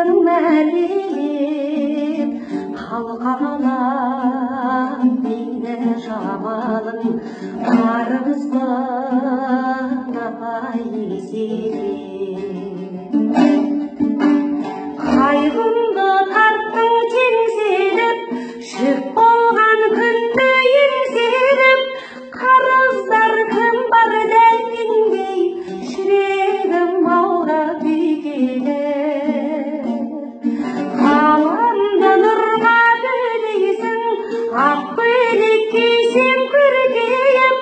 Алтын мәлелеп қалқалап мені жамалың қарызбай еселеп қайғымды тарттың теңселіп шөп болған күнді еңсеріп қарыздар кім бар дәл мендей жүрегім баурап үйкеліп ғаламды нұрға бөлейсің ақ көйлек кисең көркейіп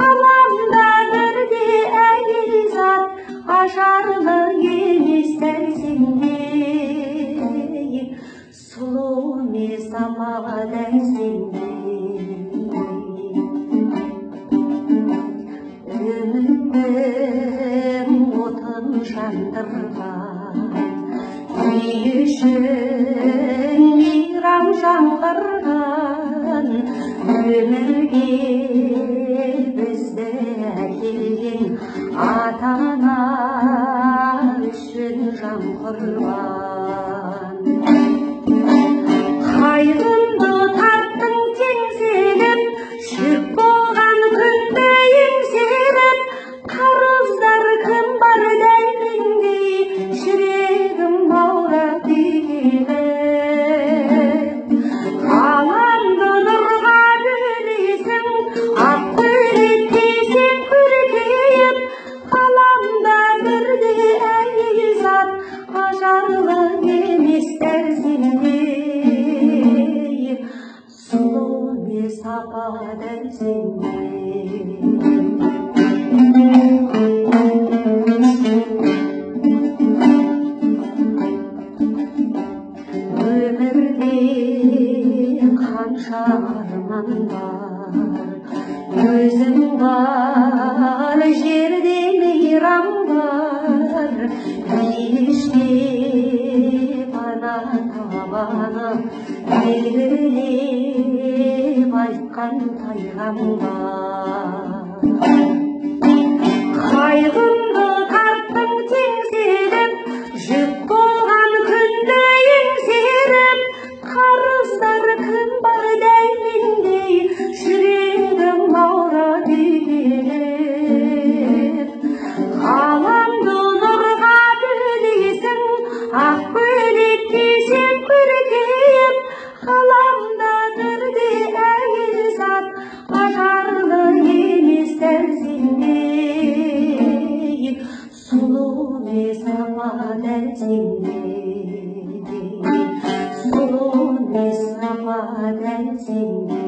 ғаламда бірде әйел зат ажарлы емес дәл сендей сұлу емес апа дәл сендей үміттің отын жандырған үй ішін мейрам жаңғырған өмірге бізді әкелген ата-ана үшін жан құрбан қайғымды тарттың теңселіп шөп болған күнді еңсеріп қарыздар кім бар дәл мендей жүрегім баурап үйкеліп ғаламды нұрға бөлейсің ақ көйлек кисең көркейіп ғаламда бірде әйел зат ажарлы емес дәл сендей сұлу емес апа дәл сендей өмірде қанша арман бар өзің бар жерде мейрам бар биіштеп ана табаны белгілеп айтқан тайғам бар қайғымды тарттың теңселіп жүк болған күнді еңсеріп қарыздар кім бар дәл мендей жүрегім баурап үйкеліп ғаламды нұрға бөлейсің ақ көйлек кисең көркейіп ғаламда бірде әйел зат ажарлы емес дәл сендей сұлу емес апа дәл сендей сұлу емес апа дәл сендей